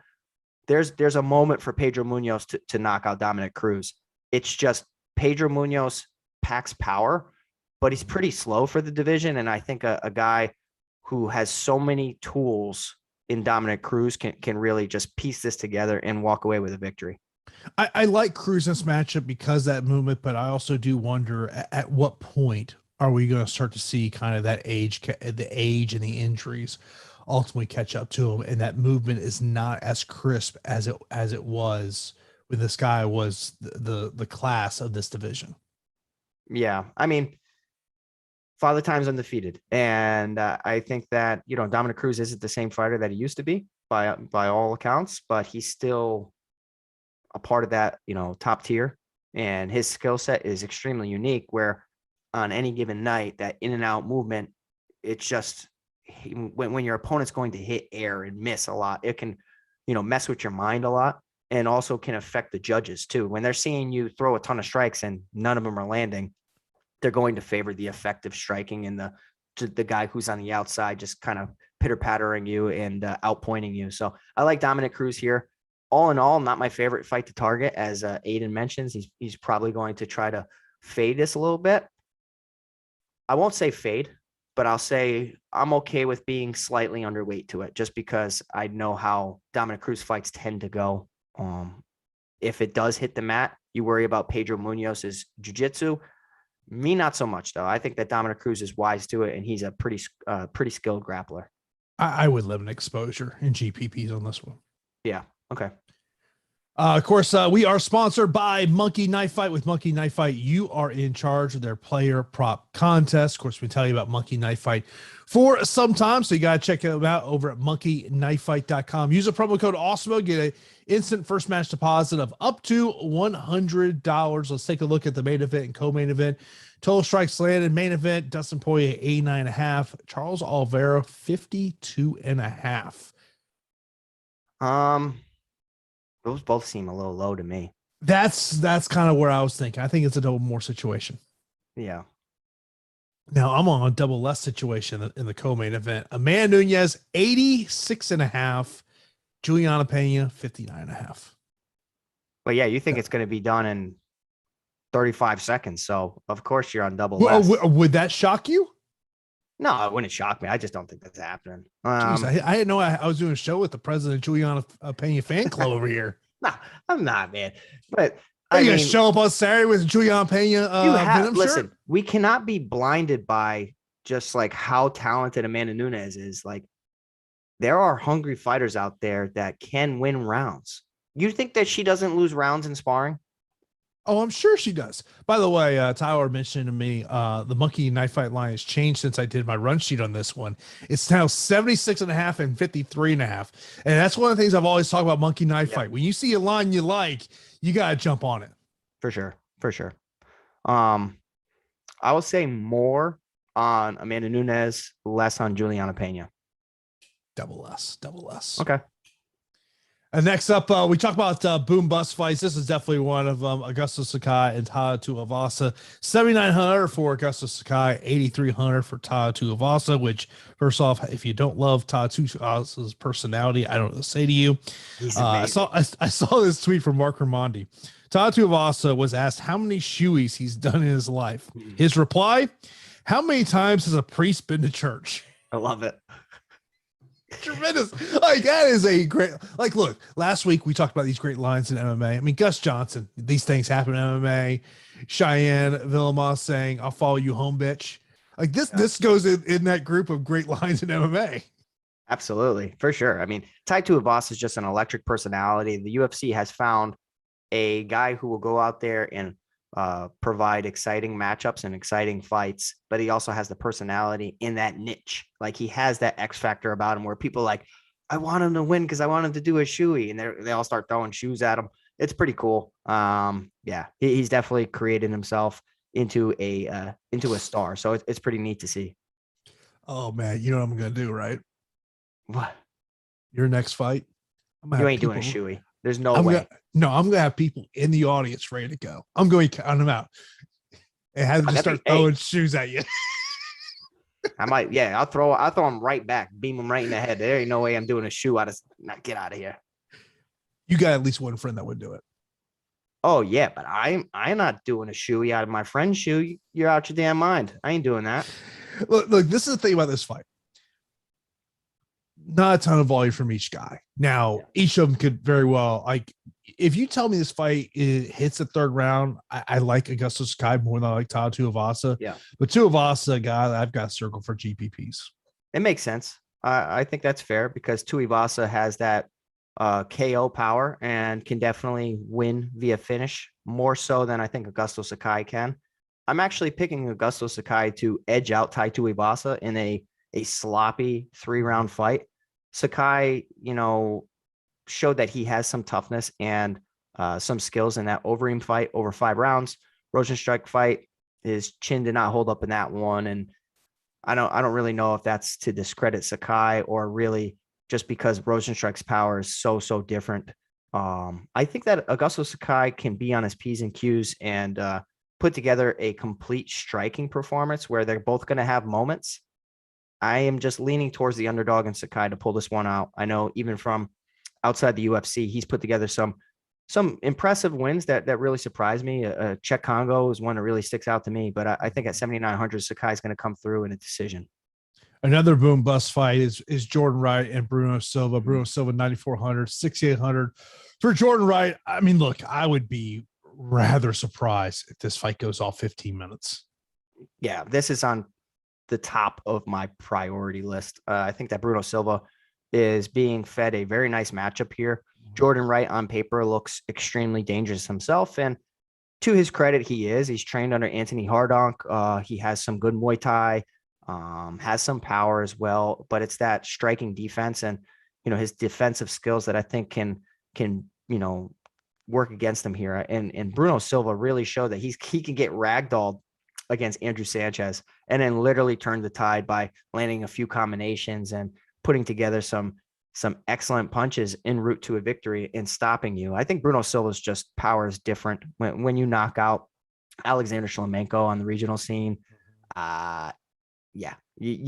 There's a moment for Pedro Munhoz to knock out Dominic Cruz. It's just Pedro Munhoz packs power, but he's pretty slow for the division. And I think a guy who has so many tools in Dominic Cruz can really just piece this together and walk away with a victory. I like Cruz in this matchup because that movement, but I also do wonder at what point are we going to start to see kind of that the age and the injuries ultimately catch up to him, and that movement is not as crisp as it was when this guy was the class of this division. Yeah, I mean, Father Time's undefeated, and I think that Dominic Cruz isn't the same fighter that he used to be by all accounts, but he's still a part of that top tier, and his skill set is extremely unique. Where on any given night, that in and out movement, it's just when your opponent's going to hit air and miss a lot, it can mess with your mind a lot, and also can affect the judges too. When they're seeing you throw a ton of strikes and none of them are landing, they're going to favor the effective striking and the guy who's on the outside just kind of pitter-pattering you and outpointing you. So I like Dominic Cruz here. All in all, not my favorite fight to target, as Aiden mentions. He's probably going to try to fade this a little bit. I won't say fade, but I'll say I'm okay with being slightly underweight to it, just because I know how Dominic Cruz fights tend to go. If it does hit the mat, you worry about Pedro Munhoz's jiu-jitsu. Me, not so much, though. I think that Dominic Cruz is wise to it, and he's a pretty skilled grappler. I would limit exposure in GPPs on this one. Yeah. Okay. Of course, we are sponsored by Monkey Knife Fight. With Monkey Knife Fight, you are in charge of their player prop contest. Of course, we tell you about Monkey Knife Fight for some time, so you got to check them out over at monkeyknifefight.com. Use a promo code Awesemo, get an instant first match deposit of up to $100. Let's take a look at the main event and co-main event. Total strikes landed. Main event, Dustin Poirier, 89.5. Charles Oliveira, 52.5. Those both seem a little low to me. That's kind of where I was thinking. I think it's a double more situation. Yeah. Now I'm on a double less situation in the co-main event. Amanda Nunes, 86.5. Juliana Pena, 59.5. But yeah, you think it's going to be done in 35 seconds. So of course you're on double less. Would that shock you? No, it wouldn't shock me. I just don't think that's happening. Jeez, I didn't know I was doing a show with the president of Juliana Pena fan club over here. No, I'm not, man. But I mean, show up on Saturday with Juliana Pena. Listen, shirt? We cannot be blinded by just like how talented Amanda Nunes is. Like, there are hungry fighters out there that can win rounds. You think that she doesn't lose rounds in sparring? Oh, I'm sure she does. By the way, Tyler mentioned to me the Monkey Knife Fight line has changed since I did my run sheet on this one. It's now 76.5 and 53.5. And that's one of the things I've always talked about Monkey Knife Fight. When you see a line you like, you got to jump on it. For sure. For sure. I will say more on Amanda Nunes, less on Juliana Pena. Double less. Okay. And next up, we talk about boom bust fights. This is definitely one of them. Augusto Sakai and Taha Tuivasa. 7,900 for Augusto Sakai, 8,300 for Taha Tuivasa. Which, first off, if you don't love Taha Tuivasa's personality, I don't know what to say to you. I saw this tweet from Mark Raimondi. Taha Tuivasa was asked how many shoeys he's done in his life. His reply: "How many times has a priest been to church?" I love it. Tremendous. Like, that is a great, like, look, last week we talked about these great lines in MMA. I mean, Gus Johnson, these things happen in MMA. Cheyenne Villamaz saying, "I'll follow you home, bitch." Like this goes in that group of great lines in MMA. Absolutely. For sure. I mean, Tai Tuivasa is just an electric personality. The UFC has found a guy who will go out there and provide exciting matchups and exciting fights, but he also has the personality in that niche. Like, he has that X factor about him where people like, I want him to win because I want him to do a shoey, and they all start throwing shoes at him. It's pretty cool. Yeah, he's definitely created himself into a star. So it's pretty neat to see. Oh man, you know what I'm gonna do, right? What? Your next fight? You ain't doing a shoey. There's no way. I'm gonna have people in the audience ready to go. I'm going to count them out and have them just start throwing shoes at you. I might, yeah. I'll throw them right back, beam them right in the head. There ain't no way I'm doing a shoe out of. Get out of here. You got at least one friend that would do it. Oh yeah, but I'm not doing a shoey out of my friend's shoe. You're out your damn mind. I ain't doing that. Look, this is the thing about this fight. Not a ton of volume from each guy. Now, each of them could very well, like, if you tell me this fight hits the third round, I like Augusto Sakai more than I like Taha Tuivasa. Yeah. But Tuivasa, a guy that I've got circled for GPPs. It makes sense. I think that's fair because Tuivasa has that KO power and can definitely win via finish more so than I think Augusto Sakai can. I'm actually picking Augusto Sakai to edge out Tai Tuivasa in a sloppy 3-round fight. Sakai, showed that he has some toughness and some skills in that Overeem fight over 5 rounds. Rosenstruck fight, his chin did not hold up in that one, and I don't really know if that's to discredit Sakai or really just because Rosenstruck's power is so different. I think that Augusto Sakai can be on his P's and Q's and put together a complete striking performance where they're both going to have moments. I am just leaning towards the underdog in Sakai to pull this one out. I know even from outside the UFC, he's put together some impressive wins that really surprised me. Czech Congo is one that really sticks out to me, but I think at 7,900, Sakai is going to come through in a decision. Another boom bust fight is Jordan Wright and Bruno Silva. Bruno Silva, 9,400, 6,800 for Jordan Wright. I mean, look, I would be rather surprised if this fight goes all 15 minutes. Yeah, this is on the top of my priority list. I think that Bruno Silva is being fed a very nice matchup here. Jordan Wright on paper looks extremely dangerous himself. And to his credit, he's trained under Anthony Hardonk. He has some good Muay Thai, has some power as well, but it's that striking defense and, his defensive skills that I think can, work against him here. And Bruno Silva really showed that he can get ragdolled against Andrew Sanchez and then literally turn the tide by landing a few combinations and putting together some excellent punches en route to a victory and stopping you. I think Bruno Silva's just power is different when you knock out Alexander Shlemenko on the regional scene. You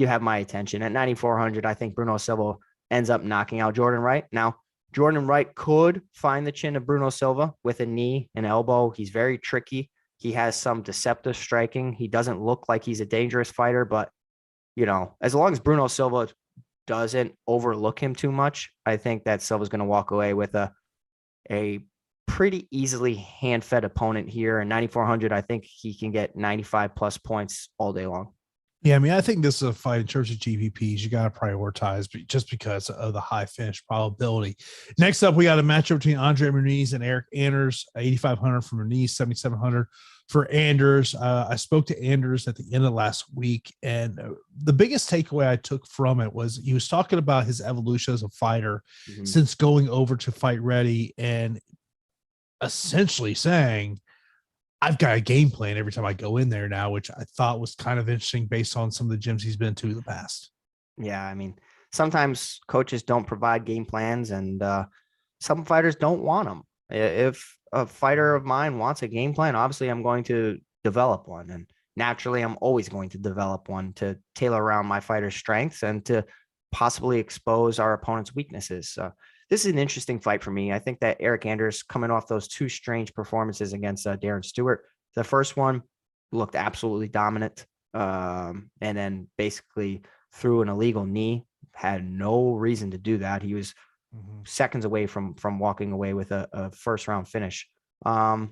have my attention. At 9,400, I think Bruno Silva ends up knocking out Jordan Wright. Now, Jordan Wright could find the chin of Bruno Silva with a knee, an elbow. He's very tricky. He has some deceptive striking. He doesn't look like he's a dangerous fighter, but, as long as Bruno Silva doesn't overlook him too much, I think that Silva's going to walk away with a pretty easily hand-fed opponent here. And 9,400, I think he can get 95 plus points all day long. Yeah, I mean, I think this is a fight in terms of GPPs. You got to prioritize just because of the high finish probability. Next up, we got a matchup between Andre Muniz and Eric Anders. 8,500 for Muniz, 7,700 for Anders. I spoke to Anders at the end of last week, and the biggest takeaway I took from it was he was talking about his evolution as a fighter since going over to Fight Ready, and essentially saying, I've got a game plan every time I go in there now, which I thought was kind of interesting based on some of the gyms he's been to in the past. Yeah, I mean, sometimes coaches don't provide game plans, and some fighters don't want them. If a fighter of mine wants a game plan, obviously I'm going to develop one. And naturally, I'm always going to develop one to tailor around my fighter's strengths and to possibly expose our opponent's weaknesses. This is an interesting fight for me. I think that Eric Anders, coming off those two strange performances against Darren Stewart, the first one looked absolutely dominant, and then basically threw an illegal knee, had no reason to do that. He was seconds away from walking away with a first round finish. The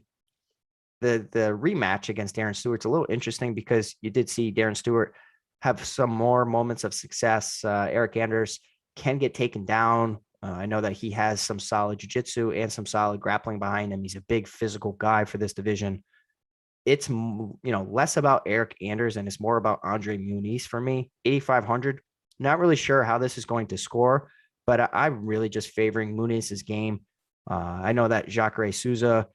rematch against Darren Stewart's a little interesting because you did see Darren Stewart have some more moments of success. Eric Anders can get taken down. I know that he has some solid jiu-jitsu and some solid grappling behind him. He's a big physical guy for this division. It's, less about Eric Anders and it's more about Andre Muniz for me. 8,500. Not really sure how this is going to score, but I'm really just favoring Muniz's game. I know that Jacare Souza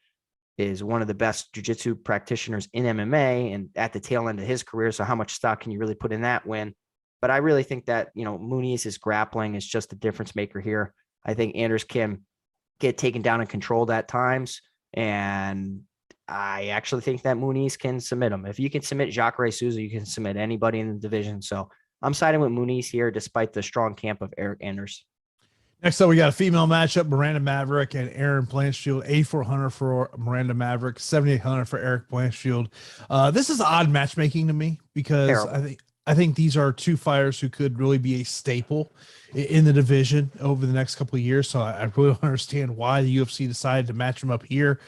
is one of the best jiu-jitsu practitioners in MMA and at the tail end of his career. So how much stock can you really put in that win? But I really think that, Muniz's grappling is just the difference maker here. I think Anders can get taken down and controlled at times. And I actually think that Munhoz can submit him. If you can submit Jacare Souza, you can submit anybody in the division. So I'm siding with Munhoz here, despite the strong camp of Eric Anders. Next up, we got a female matchup, Miranda Maverick and Erin Blanchfield. 8,400 for Miranda Maverick, 7,800 for Eric Blanchfield. This is odd matchmaking to me because terrible. I think these are two fighters who could really be a staple in the division over the next couple of years. So I really don't understand why the UFC decided to match them up here.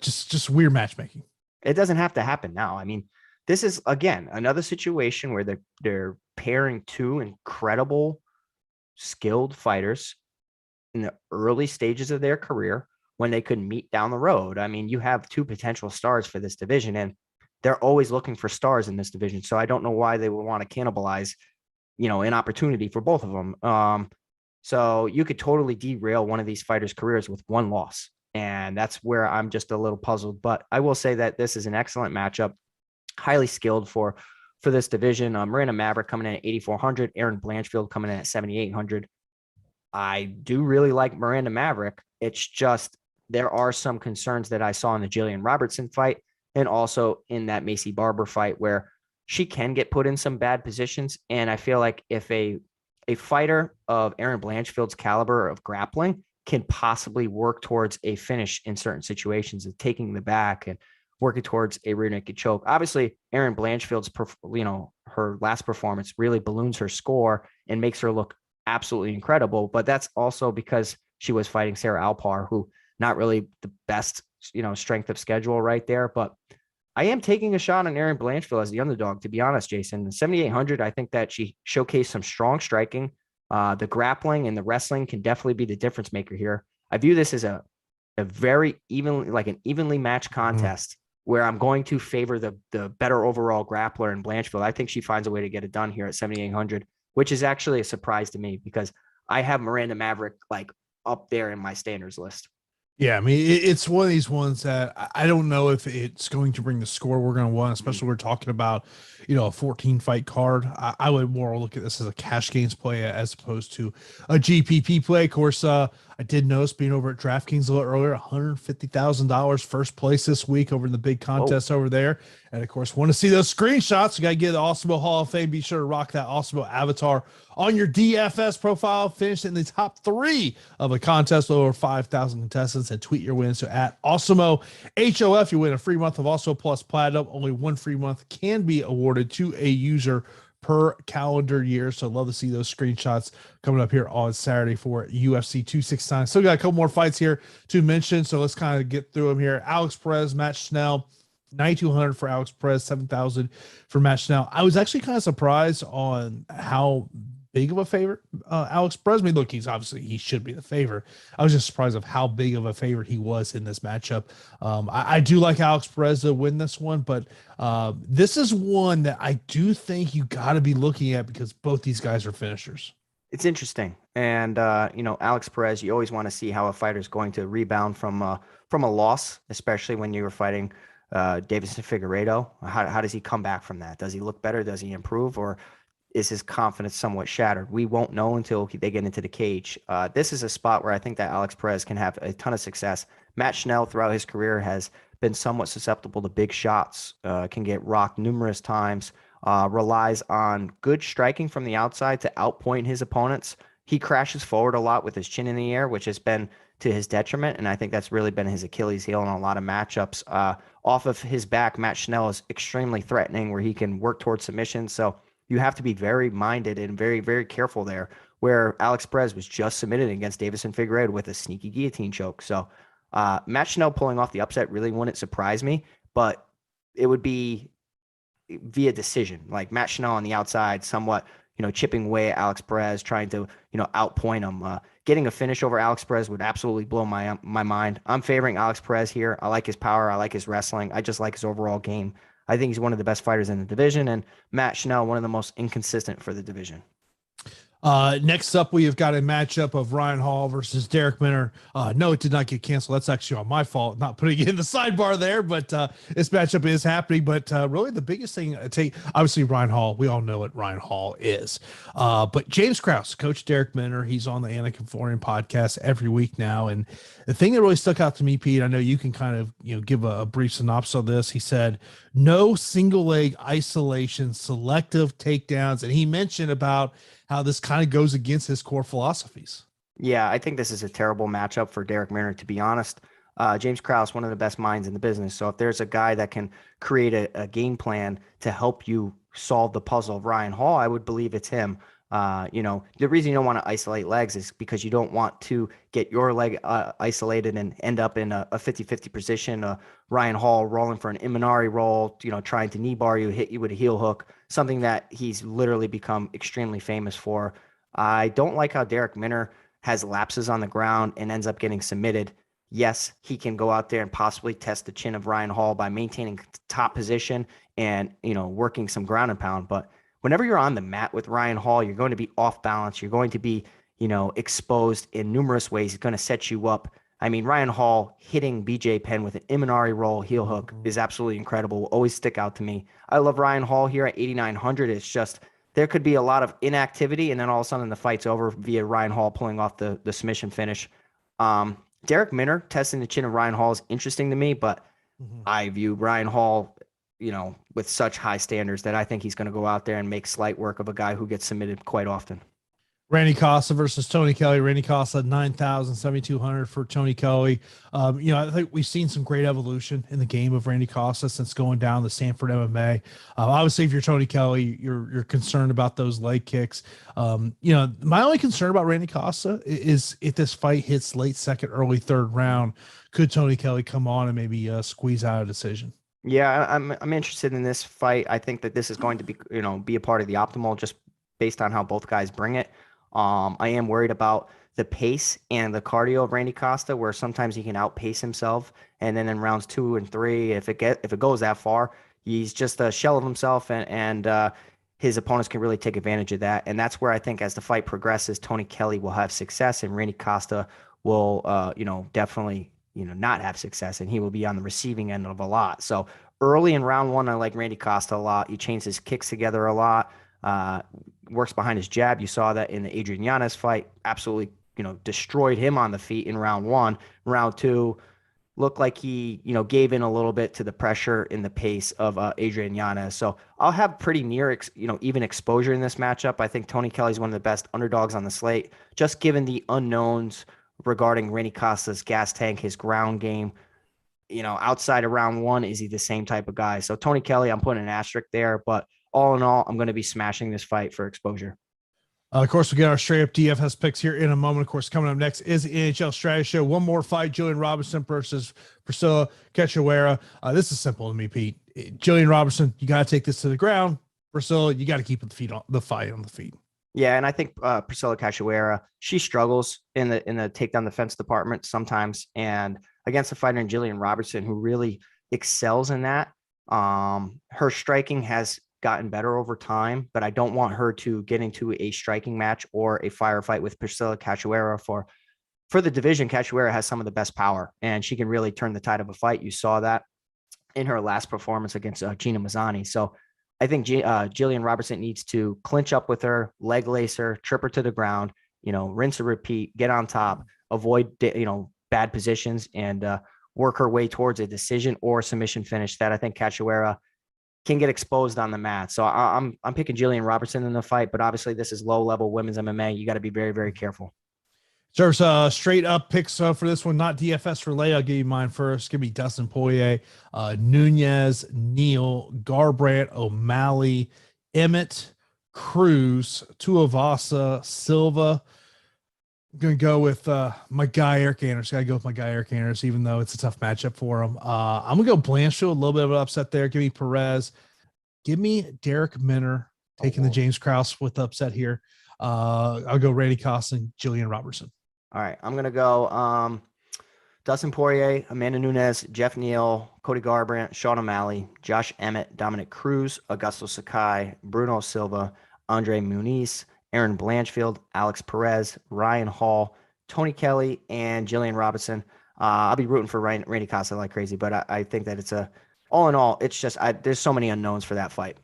Just weird matchmaking. It doesn't have to happen now. I mean, this is, again, another situation where they're pairing two incredible, skilled fighters in the early stages of their career when they could meet down the road. I mean, you have two potential stars for this division, and they're always looking for stars in this division. So I don't know why they would want to cannibalize, an opportunity for both of them. So you could totally derail one of these fighters' careers with one loss. And that's where I'm just a little puzzled. But I will say that this is an excellent matchup, highly skilled for this division. Miranda Maverick coming in at 8,400, Erin Blanchfield coming in at 7,800. I do really like Miranda Maverick. It's just there are some concerns that I saw in the Jillian Robertson fight and also in that Macy Barber fight where she can get put in some bad positions. And I feel like if a fighter of Erin Blanchfield's caliber of grappling can possibly work towards a finish in certain situations of taking the back and working towards a rear naked choke. Obviously, Erin Blanchfield's, her last performance really balloons her score and makes her look absolutely incredible. But that's also because she was fighting Sarah Alpar, who not really the best, strength of schedule right there. But I am taking a shot on Erin Blanchfield as the underdog, to be honest, Jason. 7,800, I think that she showcased some strong striking. The grappling and the wrestling can definitely be the difference maker here. I view this as a very evenly matched contest where I'm going to favor the better overall grappler in Blanchfield. I think she finds a way to get it done here at 7,800, which is actually a surprise to me because I have Miranda Maverick like up there in my standards list. Yeah, I mean, it's one of these ones that I don't know if it's going to bring the score we're going to want, especially we're talking about, a 14 fight card. I would more look at this as a cash gains play as opposed to a GPP play. Of course, I did notice being over at DraftKings a little earlier, $150,000 first place this week over in the big contest over there. And of course, want to see those screenshots. You got to get the Awesemo Hall of Fame. Be sure to rock that Awesemo avatar on your DFS profile. Finish in the top 3 of a contest with over 5,000 contestants and tweet your wins. So at Awesemo HOF, you win a free month of Awesemo Plus Platinum. Only one free month can be awarded to a user per calendar year. So love to see those screenshots coming up here on Saturday for UFC 269. Still got a couple more fights here to mention. So let's kind of get through them here. Alex Perez, Matt Schnell. 9,200 for Alex Perez, 7,000 for Matt Schnell. I was actually kind of surprised on how big of a favorite Alex Perez. I mean, look, he should be the favorite. I was just surprised of how big of a favorite he was in this matchup. I do like Alex Perez to win this one, but this is one that I do think you got to be looking at because both these guys are finishers. It's interesting. And, Alex Perez, you always want to see how a fighter is going to rebound from a loss, especially when you were fighting Deiveson Figueiredo. How does he come back from that? Does he look better? Does he improve? Or is his confidence somewhat shattered? We won't know until they get into the cage. This is a spot where I think that Alex Perez can have a ton of success. Matt Schnell throughout his career has been somewhat susceptible to big shots, can get rocked numerous times, relies on good striking from the outside to outpoint his opponents. He crashes forward a lot with his chin in the air, which has been to his detriment. And I think that's really been his Achilles heel in a lot of matchups. Off of his back, Matt Schnell is extremely threatening where he can work towards submission. So you have to be very minded and very, very careful there, where Alex Perez was just submitted against Deiveson Figueiredo with a sneaky guillotine choke. So Matt Schnell pulling off the upset really wouldn't surprise me, but it would be via decision. Like Matt Schnell on the outside, somewhat, chipping away at Alex Perez, trying to, outpoint him. Getting a finish over Alex Perez would absolutely blow my mind. I'm favoring Alex Perez here. I like his power. I like his wrestling. I just like his overall game. I think he's one of the best fighters in the division, and Matt Schnell, one of the most inconsistent for the division. Next up, we have got a matchup of Ryan Hall versus Derek Minner. No, it did not get canceled. That's actually on my fault, not putting it in the sidebar there, but this matchup is happening. But really the biggest thing, obviously Ryan Hall, we all know what Ryan Hall is. But James Krause, Coach Derek Minner, he's on the Anakin Florian podcast every week now. And the thing that really stuck out to me, Pete, I know you can kind of, give a brief synopsis of this. He said, no single leg isolation, selective takedowns. And he mentioned about how this kind of goes against his core philosophies. Yeah, I think this is a terrible matchup for Derek Minner, to be honest. James Krause, one of the best minds in the business. So if there's a guy that can create a game plan to help you solve the puzzle of Ryan Hall, I would believe it's him. The reason you don't want to isolate legs is because you don't want to get your leg isolated and end up in a 50-50 position. Ryan Hall rolling for an Imanari roll, trying to knee bar you, hit you with a heel hook, something that he's literally become extremely famous for. I don't like how Derek Minner has lapses on the ground and ends up getting submitted. Yes, he can go out there and possibly test the chin of Ryan Hall by maintaining top position and, working some ground and pound. But whenever you're on the mat with Ryan Hall, you're going to be off balance. You're going to be, exposed in numerous ways. He's going to set you up. I mean, Ryan Hall hitting BJ Penn with an Imanari roll heel hook is absolutely incredible. Will always stick out to me. I love Ryan Hall here at 8,900. It's just there could be a lot of inactivity, and then all of a sudden the fight's over via Ryan Hall pulling off the submission finish. Derek Minner testing the chin of Ryan Hall is interesting to me, but I view Ryan Hall, with such high standards that I think he's going to go out there and make slight work of a guy who gets submitted quite often. Randy Costa versus Tony Kelly. Randy Costa, 9,000, 7,200 for Tony Kelly. I think we've seen some great evolution in the game of Randy Costa since going down to Stanford MMA. Obviously, if you're Tony Kelly, you're concerned about those leg kicks. My only concern about Randy Costa is if this fight hits late second, early third round, could Tony Kelly come on and maybe squeeze out a decision? Yeah, I'm interested in this fight. I think that this is going to be, be a part of the optimal just based on how both guys bring it. I am worried about the pace and the cardio of Randy Costa, where sometimes he can outpace himself. And then in rounds 2 and 3, if it goes that far, he's just a shell of himself, and his opponents can really take advantage of that. And that's where I think as the fight progresses, Tony Kelly will have success and Randy Costa will, definitely, not have success, and he will be on the receiving end of a lot. So early in round 1, I like Randy Costa a lot. He chains his kicks together a lot, works behind his jab. You saw that in the Adrian Yanez fight, absolutely, destroyed him on the feet in round 1. Round 2, looked like he, gave in a little bit to the pressure in the pace of Adrian Yanez. So I'll have pretty near, even exposure in this matchup. I think Tony Kelly's one of the best underdogs on the slate, just given the unknowns regarding Randy Costa's gas tank, his ground game. Outside of round 1, is he the same type of guy? So Tony Kelly, I'm putting an asterisk there, but all in all, I'm going to be smashing this fight for exposure. Of course, we get our straight up DFS picks here in a moment. Of course, coming up next is the NHL Strategy Show. One more fight, Jillian Robertson versus Priscilla Cachoeira. This is simple to me, Pete. Jillian Robertson, you got to take this to the ground. Priscilla, you got to keep the fight on the feet. Yeah, and I think Priscilla Cachoeira, she struggles in the takedown defense department sometimes, and against a fighter in Jillian Robertson who really excels in that. Her striking has gotten better over time, but I don't want her to get into a striking match or a firefight with Priscilla Cachoeira for the division. Cachoeira has some of the best power, and she can really turn the tide of a fight. You saw that in her last performance against Gina Mazzani. So I think Jillian Robertson needs to clinch up with her, leg lace her, trip her to the ground, rinse and repeat, get on top, avoid, bad positions, and work her way towards a decision or submission finish that I think Cachoeira can get exposed on the mat. So I'm picking Jillian Robertson in the fight, but obviously this is low level women's MMA. You got to be very, very careful. There's straight up picks for this one, not DFS relay. I'll give you mine first. Give me Dustin Poirier, Nunez, Neal, Garbrandt, O'Malley, Emmett, Cruz, Tuivasa, Silva. I'm going to go with my guy, Eric Anders. Got to go with my guy, Eric Anders, even though it's a tough matchup for him. I'm going to go Blanchfield, a little bit of an upset there. Give me Perez. Give me Derek Minner, taking the James Krause with the upset here. I'll go Randy Costa and Jillian Robertson. All right, I'm going to go Dustin Poirier, Amanda Nunes, Jeff Neal, Cody Garbrandt, Sean O'Malley, Josh Emmett, Dominic Cruz, Augusto Sakai, Bruno Silva, Andre Muniz, Aaron Blanchfield, Alex Perez, Ryan Hall, Tony Kelly, and Jillian Robertson. I'll be rooting for Randy Costa like crazy, but I think that it's all in all, it's just there's so many unknowns for that fight.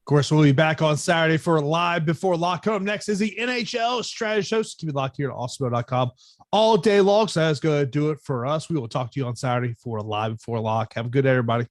Of course, we'll be back on Saturday for Live Before Lock. Coming up next is the NHL Strategy Show. So keep it locked here at Awesemo.com all day long. So that's going to do it for us. We will talk to you on Saturday for Live Before Lock. Have a good day, everybody.